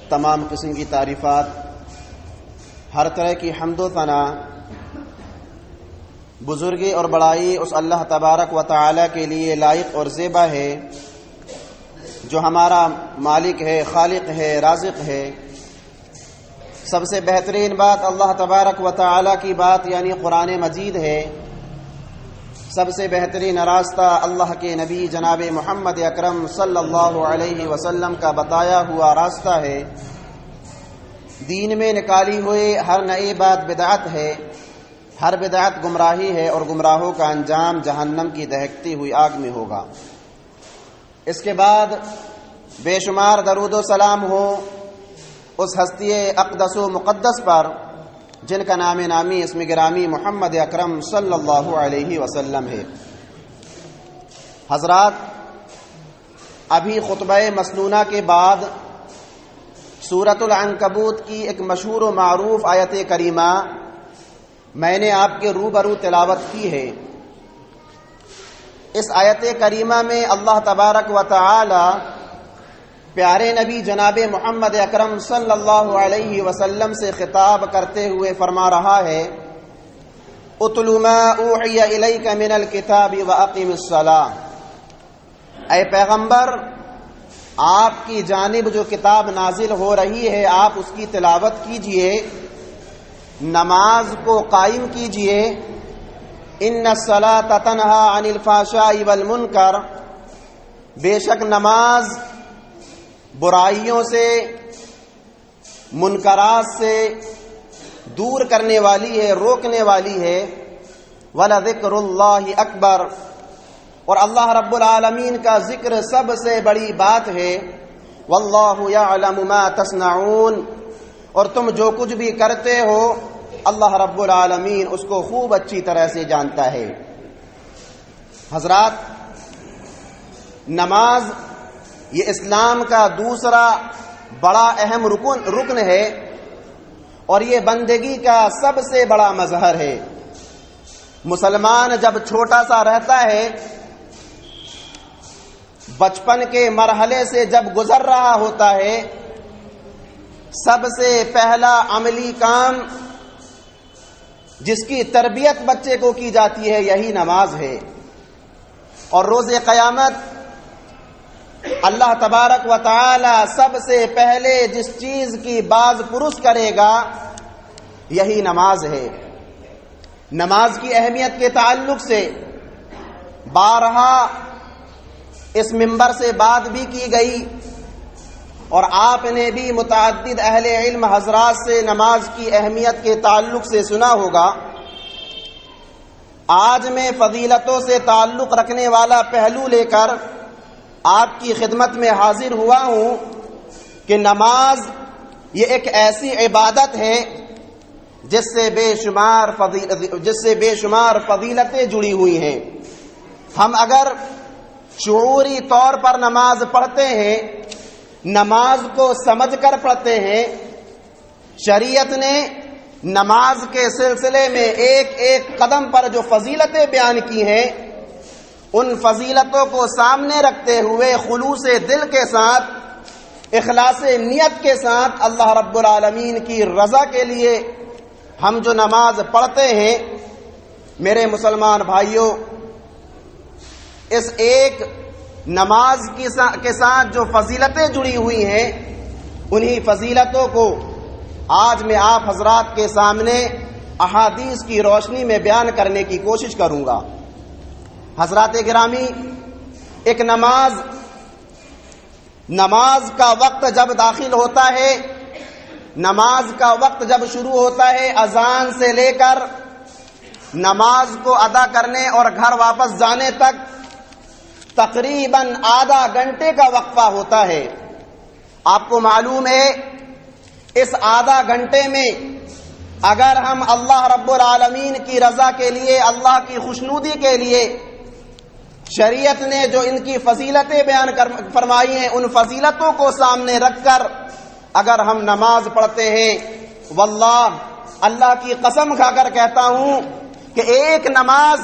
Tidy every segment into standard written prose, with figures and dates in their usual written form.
تمام قسم کی تعریفات، ہر طرح کی حمد و ثنا، بزرگی اور بڑائی اس اللہ تبارک و تعالی کے لیے لائق اور زیبا ہے جو ہمارا مالک ہے، خالق ہے، رازق ہے۔ سب سے بہترین بات اللہ تبارک و تعالی کی بات یعنی قرآن مجید ہے۔ سب سے بہترین راستہ اللہ کے نبی جناب محمد اکرم صلی اللہ علیہ وسلم کا بتایا ہوا راستہ ہے۔ دین میں نکالی ہوئی ہر نئی بات بدعت ہے، ہر بدعت گمراہی ہے، اور گمراہوں کا انجام جہنم کی دہکتی ہوئی آگ میں ہوگا۔ اس کے بعد بے شمار درود و سلام ہو اس ہستی اقدس و مقدس پر جن کا نام نامی اسم گرامی محمد اکرم صلی اللہ علیہ وسلم ہے۔ حضرات، ابھی خطبہ مسنونہ کے بعد سورۃ العنکبوت کی ایک مشہور و معروف آیت کریمہ میں نے آپ کے روبرو تلاوت کی ہے۔ اس آیت کریمہ میں اللہ تبارک و تعالی پیارے نبی جناب محمد اکرم صلی اللہ علیہ وسلم سے خطاب کرتے ہوئے فرما رہا ہے، اتل ما اوحی الیک من الکتاب واقم الصلاۃ۔ اے پیغمبر، آپ کی جانب جو کتاب نازل ہو رہی ہے آپ اس کی تلاوت کیجئے، نماز کو قائم کیجئے۔ ان الصلاۃ تنہی عن الفحشاء والمنکر، بے شک نماز برائیوں سے، منکرات سے دور کرنے والی ہے، روکنے والی ہے۔ وَلَذِكْرُ اللَّهِ اکبر، اور اللہ رب العالمین کا ذکر سب سے بڑی بات ہے۔ وَاللَّهُ يَعْلَمُ مَا تَصْنَعُونَ، اور تم جو کچھ بھی کرتے ہو اللہ رب العالمین اس کو خوب اچھی طرح سے جانتا ہے۔ حضرات، نماز یہ اسلام کا دوسرا بڑا اہم رکن ہے اور یہ بندگی کا سب سے بڑا مظہر ہے۔ مسلمان جب چھوٹا سا رہتا ہے، بچپن کے مرحلے سے جب گزر رہا ہوتا ہے، سب سے پہلا عملی کام جس کی تربیت بچے کو کی جاتی ہے یہی نماز ہے۔ اور روز قیامت اللہ تبارک و تعالی سب سے پہلے جس چیز کی باز پرس کرے گا یہی نماز ہے۔ نماز کی اہمیت کے تعلق سے بارہا اس منبر سے بات بھی کی گئی اور آپ نے بھی متعدد اہل علم حضرات سے نماز کی اہمیت کے تعلق سے سنا ہوگا۔ آج میں فضیلتوں سے تعلق رکھنے والا پہلو لے کر آپ کی خدمت میں حاضر ہوا ہوں کہ نماز یہ ایک ایسی عبادت ہے جس سے بے شمار فضیلتیں جڑی ہوئی ہیں۔ ہم اگر شعوری طور پر نماز پڑھتے ہیں، نماز کو سمجھ کر پڑھتے ہیں، شریعت نے نماز کے سلسلے میں ایک ایک قدم پر جو فضیلتیں بیان کی ہیں ان فضیلتوں کو سامنے رکھتے ہوئے خلوص دل کے ساتھ، اخلاص نیت کے ساتھ اللہ رب العالمین کی رضا کے لیے ہم جو نماز پڑھتے ہیں، میرے مسلمان بھائیوں، اس ایک نماز کے ساتھ جو فضیلتیں جڑی ہوئی ہیں انہی فضیلتوں کو آج میں آپ حضرات کے سامنے احادیث کی روشنی میں بیان کرنے کی کوشش کروں گا۔ حضرات گرامی، ایک نماز کا وقت جب داخل ہوتا ہے، نماز کا وقت جب شروع ہوتا ہے، اذان سے لے کر نماز کو ادا کرنے اور گھر واپس جانے تک تقریباً آدھا گھنٹے کا وقفہ ہوتا ہے۔ آپ کو معلوم ہے اس آدھا گھنٹے میں اگر ہم اللہ رب العالمین کی رضا کے لیے، اللہ کی خوشنودی کے لیے شریعت نے جو ان کی فضیلتیں بیان فرمائی ہیں ان فضیلتوں کو سامنے رکھ کر اگر ہم نماز پڑھتے ہیں، واللہ اللہ کی قسم کھا کر کہتا ہوں کہ ایک نماز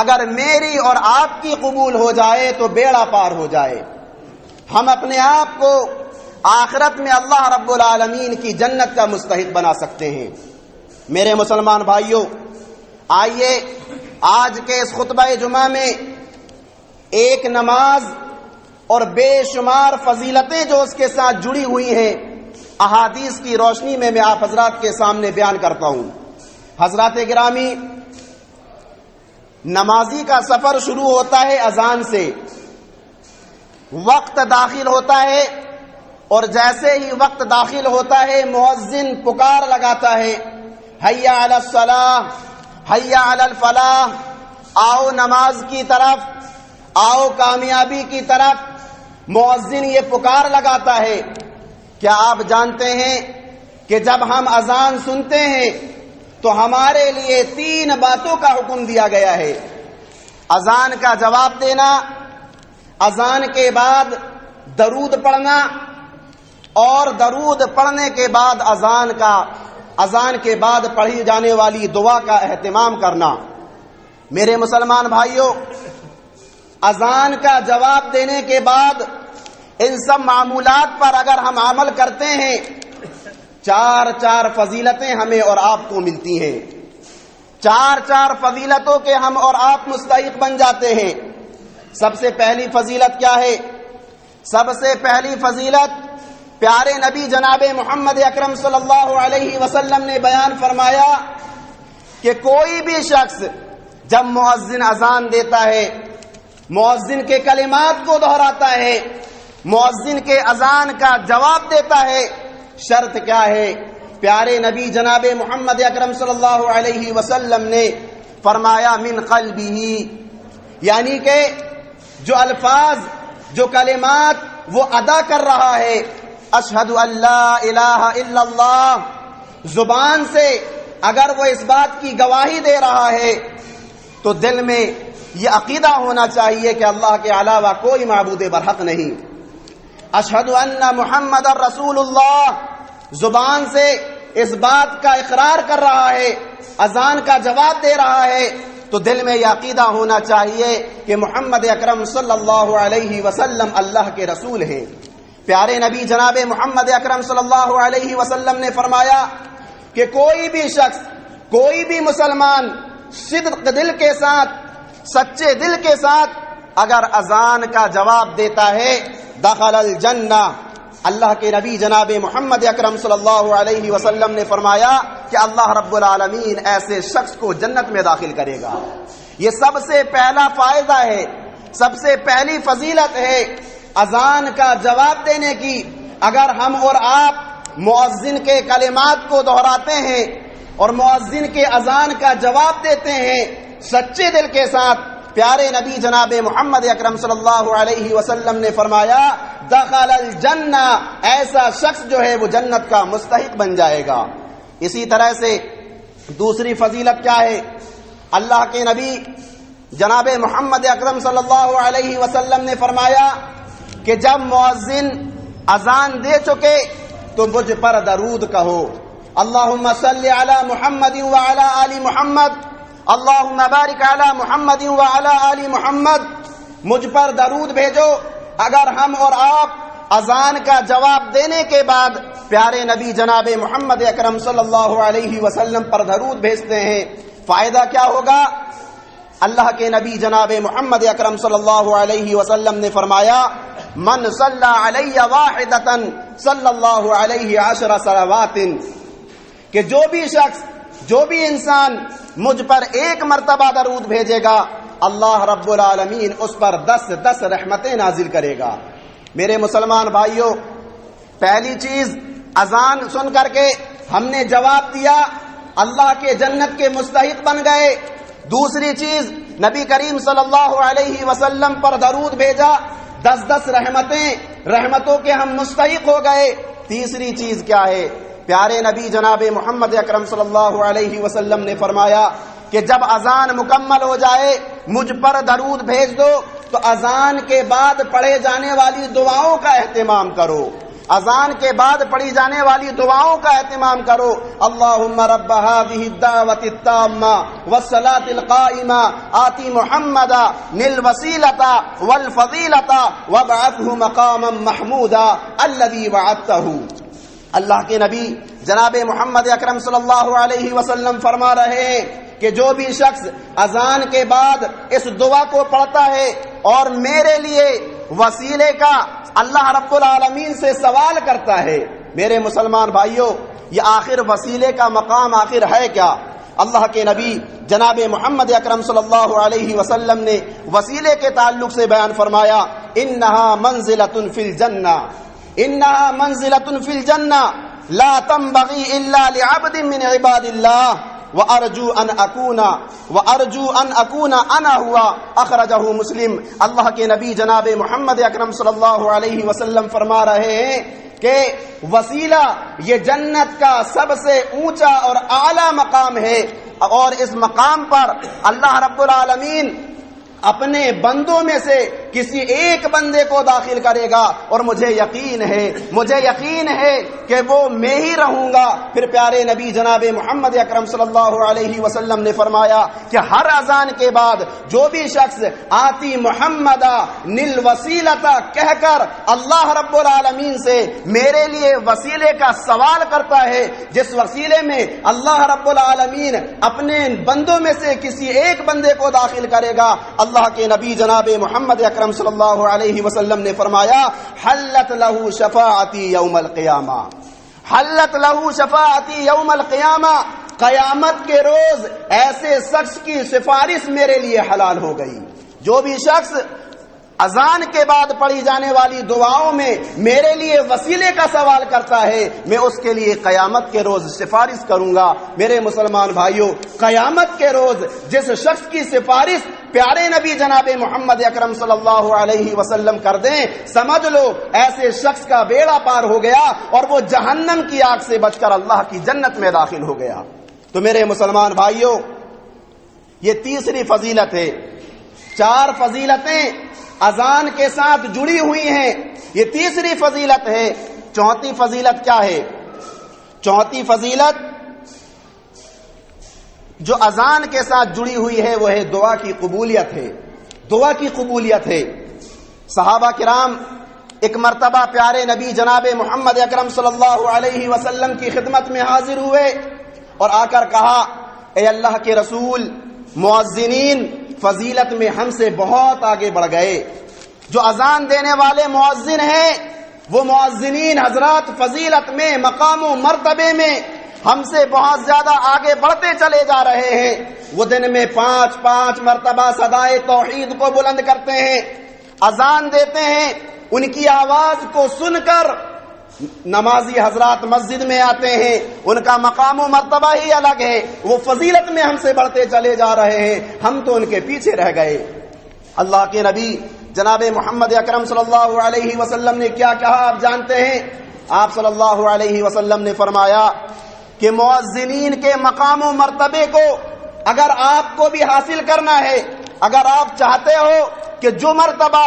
اگر میری اور آپ کی قبول ہو جائے تو بیڑا پار ہو جائے۔ ہم اپنے آپ کو آخرت میں اللہ رب العالمین کی جنت کا مستحق بنا سکتے ہیں۔ میرے مسلمان بھائیوں، آئیے آج کے اس خطبہ جمعہ میں ایک نماز اور بے شمار فضیلتیں جو اس کے ساتھ جڑی ہوئی ہیں احادیث کی روشنی میں آپ حضرات کے سامنے بیان کرتا ہوں۔ حضرات گرامی، نمازی کا سفر شروع ہوتا ہے اذان سے، وقت داخل ہوتا ہے اور جیسے ہی وقت داخل ہوتا ہے مؤذن پکار لگاتا ہے، حی علی الصلاۃ، حی علی الفلاح، آؤ نماز کی طرف، آؤ کامیابی کی طرف۔ مؤذن یہ پکار لگاتا ہے۔ کیا آپ جانتے ہیں کہ جب ہم اذان سنتے ہیں تو ہمارے لیے 3 باتوں کا حکم دیا گیا ہے؟ اذان کا جواب دینا، اذان کے بعد درود پڑھنا، اور درود پڑھنے کے بعد اذان کے بعد پڑھی جانے والی دعا کا اہتمام کرنا۔ میرے مسلمان بھائیوں، اذان کا جواب دینے کے بعد ان سب معمولات پر اگر ہم عمل کرتے ہیں 4 فضیلتیں ہمیں اور آپ کو ملتی ہیں۔ 4 فضیلتوں کے ہم اور آپ مستحق بن جاتے ہیں۔ سب سے پہلی فضیلت کیا ہے؟ سب سے پہلی فضیلت پیارے نبی جناب محمد اکرم صلی اللہ علیہ وسلم نے بیان فرمایا کہ کوئی بھی شخص جب مؤذن اذان دیتا ہے، مؤذن کے کلمات کو دہراتا ہے، مؤذن کے اذان کا جواب دیتا ہے، شرط کیا ہے؟ پیارے نبی جناب محمد اکرم صلی اللہ علیہ وسلم نے فرمایا من قلبہ، یعنی کہ جو الفاظ، جو کلمات وہ ادا کر رہا ہے، اشہد ان لا الہ الا اللہ، زبان سے اگر وہ اس بات کی گواہی دے رہا ہے تو دل میں یہ عقیدہ ہونا چاہیے کہ اللہ کے علاوہ کوئی معبود برحق نہیں۔ اشہد ان محمد رسول اللہ، زبان سے اس بات کا اقرار کر رہا ہے، اذان کا جواب دے رہا ہے، تو دل میں یہ عقیدہ ہونا چاہیے کہ محمد اکرم صلی اللہ علیہ وسلم اللہ کے رسول ہیں۔ پیارے نبی جناب محمد اکرم صلی اللہ علیہ وسلم نے فرمایا کہ کوئی بھی شخص، کوئی بھی مسلمان صدق دل کے ساتھ، سچے دل کے ساتھ اگر اذان کا جواب دیتا ہے دخل الجنہ، اللہ کے نبی جناب محمد اکرم صلی اللہ علیہ وسلم نے فرمایا کہ اللہ رب العالمین ایسے شخص کو جنت میں داخل کرے گا۔ یہ سب سے پہلا فائدہ ہے، سب سے پہلی فضیلت ہے اذان کا جواب دینے کی۔ اگر ہم اور آپ مؤذن کے کلمات کو دہراتے ہیں اور مؤذن کے اذان کا جواب دیتے ہیں سچے دل کے ساتھ، پیارے نبی جناب محمد اکرم صلی اللہ علیہ وسلم نے فرمایا دخل الجنہ، ایسا شخص جو ہے وہ جنت کا مستحق بن جائے گا۔ اسی طرح سے دوسری فضیلت کیا ہے؟ اللہ کے نبی جناب محمد اکرم صلی اللہ علیہ وسلم نے فرمایا کہ جب مؤذن اذان دے چکے تو مجھ پر درود کہو، اللہم صلی علی محمد وعلی آل محمد، اللہم بارک علی محمد وعلی آل محمد، مجھ پر درود بھیجو۔ اگر ہم اور آپ اذان کا جواب دینے کے بعد پیارے نبی جناب محمد اکرم صلی اللہ علیہ وسلم پر درود بھیجتے ہیں، فائدہ کیا ہوگا؟ اللہ کے نبی جناب محمد اکرم صلی اللہ علیہ وسلم نے فرمایا من صلی علی واحدۃ صلی اللہ علیہ 10 صلوات، کہ جو بھی شخص، جو بھی انسان مجھ پر 1 مرتبہ درود بھیجے گا اللہ رب العالمین اس پر 10 رحمتیں نازل کرے گا۔ میرے مسلمان بھائیوں، پہلی چیز اذان سن کر کے ہم نے جواب دیا، اللہ کے جنت کے مستحق بن گئے۔ دوسری چیز نبی کریم صلی اللہ علیہ وسلم پر درود بھیجا، 10 رحمتوں کے ہم مستحق ہو گئے۔ تیسری چیز کیا ہے؟ پیارے نبی جناب محمد اکرم صلی اللہ علیہ وسلم نے فرمایا کہ جب اذان مکمل ہو جائے مجھ پر درود بھیج دو، تو اذان کے بعد پڑھے جانے والی دعاؤں کا اہتمام کرو۔ اذان کے بعد پڑھی جانے والی دعاؤں کا اہتمام کرو. اللہم رب هذه الدعوة التامة والصلاة القائمة آتی محمدا الوسیلة والفضیلة وابعثه مقاما محمودا الذي وعدته. اللہ کے نبی جناب محمد اکرم صلی اللہ علیہ وسلم فرما رہے ہیں کہ جو بھی شخص اذان کے بعد اس دعا کو پڑھتا ہے اور میرے لیے وسیلے کا اللہ رب العالمین سے سوال کرتا ہے. میرے مسلمان بھائیوں، یہ آخر وسیلے کا مقام آخر ہے کیا؟ اللہ کے نبی جناب محمد اکرم صلی اللہ علیہ وسلم نے وسیلے کے تعلق سے بیان فرمایا، انہا منزلۃ فی الجنہ، انہا منزلۃ فی الجنہ لا تنبغی الا لعبد من عباد اللہ وَأَرْجُو أَنْ أَكُونَ أَنَا هُوَ أَخْرَجَهُ مسلم. اللہ کے نبی جناب محمد اکرم صلی اللہ علیہ وسلم فرما رہے ہیں کہ وسیلہ یہ جنت کا سب سے اونچا اور اعلیٰ مقام ہے، اور اس مقام پر اللہ رب العالمین اپنے بندوں میں سے کسی ایک بندے کو داخل کرے گا، اور مجھے یقین ہے کہ وہ میں ہی رہوں گا. پھر پیارے نبی جناب محمد اکرم صلی اللہ علیہ وسلم نے فرمایا کہ ہر اذان کے بعد جو بھی شخص آتی محمدا نل وسیلتا کہہ کر اللہ رب العالمین سے میرے لیے وسیلے کا سوال کرتا ہے، جس وسیلے میں اللہ رب العالمین اپنے بندوں میں سے کسی ایک بندے کو داخل کرے گا، اللہ کے نبی جناب محمد اکرم صلی اللہ علیہ وسلم نے فرمایا حلت لہو شفاعتی یوم القیامہ، حلت لہو شفاعتی یوم القیامہ، قیامت کے روز ایسے شخص کی سفارش میرے لیے حلال ہو گئی. جو بھی شخص اذان کے بعد پڑھی جانے والی دعاؤں میں میرے لیے وسیلے کا سوال کرتا ہے، میں اس کے لیے قیامت کے روز سفارش کروں گا. میرے مسلمان بھائیوں، قیامت کے روز جس شخص کی سفارش پیارے نبی جناب محمد اکرم صلی اللہ علیہ وسلم کر دیں، سمجھ لو ایسے شخص کا بیڑا پار ہو گیا اور وہ جہنم کی آگ سے بچ کر اللہ کی جنت میں داخل ہو گیا. تو میرے مسلمان بھائیوں، یہ تیسری فضیلت ہے. 4 فضیلتیں اذان کے ساتھ جڑی ہوئی ہیں، یہ تیسری فضیلت ہے. چوتھی فضیلت کیا ہے؟ چوتھی فضیلت جو اذان کے ساتھ جڑی ہوئی ہے وہ ہے دعا کی قبولیت ہے. دعا کی قبولیت ہے. صحابہ کرام ایک مرتبہ پیارے نبی جناب محمد اکرم صلی اللہ علیہ وسلم کی خدمت میں حاضر ہوئے اور آ کر کہا، اے اللہ کے رسول، مؤذنین فضیلت میں ہم سے بہت آگے بڑھ گئے. جو اذان دینے والے مؤذن ہیں وہ مؤذنین حضرات فضیلت میں، مقام و مرتبے میں ہم سے بہت زیادہ آگے بڑھتے چلے جا رہے ہیں. وہ دن میں 5 مرتبہ صدائے توحید کو بلند کرتے ہیں، اذان دیتے ہیں. ان کی آواز کو سن کر نمازی حضرات مسجد میں آتے ہیں. ان کا مقام و مرتبہ ہی الگ ہے. وہ فضیلت میں ہم سے بڑھتے چلے جا رہے ہیں، ہم تو ان کے پیچھے رہ گئے. اللہ کے نبی جناب محمد اکرم صلی اللہ علیہ وسلم نے کیا کہا آپ جانتے ہیں؟ آپ صلی اللہ علیہ وسلم نے فرمایا کہ مؤذنین کے مقام و مرتبے کو اگر آپ کو بھی حاصل کرنا ہے، اگر آپ چاہتے ہو کہ جو مرتبہ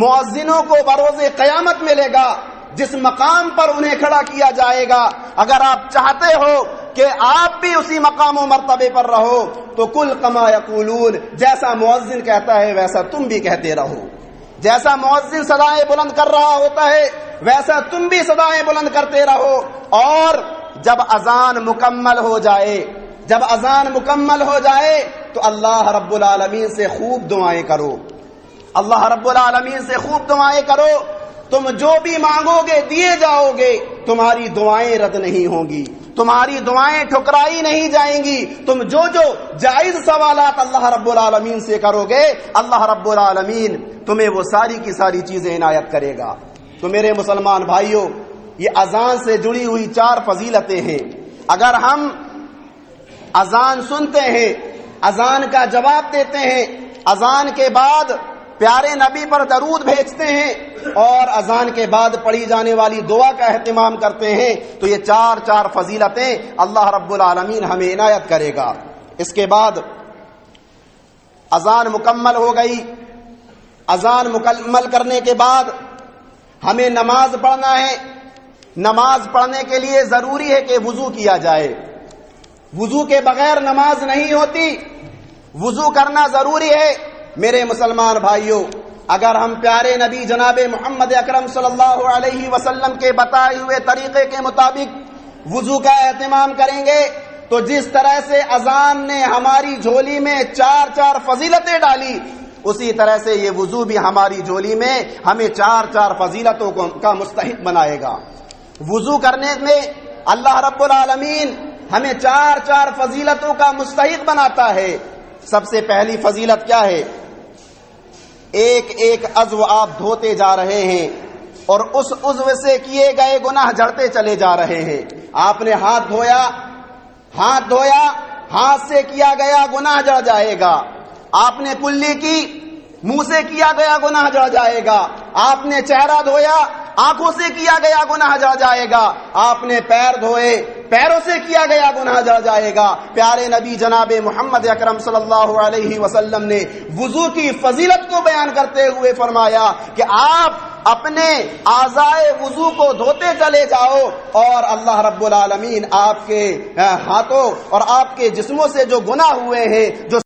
مؤذنوں کو بروز قیامت ملے گا، جس مقام پر انہیں کھڑا کیا جائے گا، اگر آپ چاہتے ہو کہ آپ بھی اسی مقام و مرتبے پر رہو تو کل کما یقولون، جیسا مؤذن کہتا ہے ویسا تم بھی کہتے رہو. جیسا مؤذن صدائیں بلند کر رہا ہوتا ہے ویسا تم بھی صدائیں بلند کرتے رہو. اور جب اذان مکمل ہو جائے تو اللہ رب العالمین سے خوب دعائیں کرو. اللہ رب العالمین سے خوب دعائیں کرو. تم جو بھی مانگو گے دیے جاؤ گے. تمہاری دعائیں رد نہیں ہوں گی، تمہاری دعائیں ٹھکرائی نہیں جائیں گی. تم جو جائز سوالات اللہ رب العالمین سے کرو گے، اللہ رب العالمین تمہیں وہ ساری کی ساری چیزیں عنایت کرے گا. تو میرے مسلمان بھائیوں، یہ اذان سے جڑی ہوئی 4 فضیلتیں ہیں. اگر ہم اذان سنتے ہیں، اذان کا جواب دیتے ہیں، اذان کے بعد پیارے نبی پر درود بھیجتے ہیں اور اذان کے بعد پڑھی جانے والی دعا کا اہتمام کرتے ہیں، تو یہ 4 فضیلتیں اللہ رب العالمین ہمیں عنایت کرے گا. اس کے بعد اذان مکمل ہو گئی. اذان مکمل کرنے کے بعد ہمیں نماز پڑھنا ہے. نماز پڑھنے کے لیے ضروری ہے کہ وضو کیا جائے. وضو کے بغیر نماز نہیں ہوتی. وضو کرنا ضروری ہے. میرے مسلمان بھائیوں، اگر ہم پیارے نبی جناب محمد اکرم صلی اللہ علیہ وسلم کے بتائے ہوئے طریقے کے مطابق وضو کا اہتمام کریں گے تو جس طرح سے اذان نے ہماری جھولی میں 4 فضیلتیں ڈالی، اسی طرح سے یہ وضو بھی ہماری جھولی میں ہمیں 4 فضیلتوں کا مستحق بنائے گا. وضو کرنے میں اللہ رب العالمین ہمیں 4 فضیلتوں کا مستحق بناتا ہے. سب سے پہلی فضیلت کیا ہے؟ ایک عضو آپ دھوتے جا رہے ہیں اور اس عضو سے کیے گئے گناہ جھڑتے چلے جا رہے ہیں. آپ نے ہاتھ دھویا، ہاتھ سے کیا گیا گناہ جڑ جائے گا. آپ نے کلی کی، منہ سے کیا گیا گناہ جڑ جائے گا. آپ نے چہرہ دھویا، آنکھوں سے کیا گیا گناہ جڑ جائے گا. آپ نے پیر دھوئے، پیروں سے کیا گیا گناہ جڑ جائے گا. پیارے نبی جناب محمد اکرم صلی اللہ علیہ وسلم نے وضو کی فضیلت کو بیان کرتے ہوئے فرمایا کہ آپ اپنے اعضائے وضو کو دھوتے چلے جاؤ اور اللہ رب العالمین آپ کے ہاتھوں اور آپ کے جسموں سے جو گناہ ہوئے ہیں، جو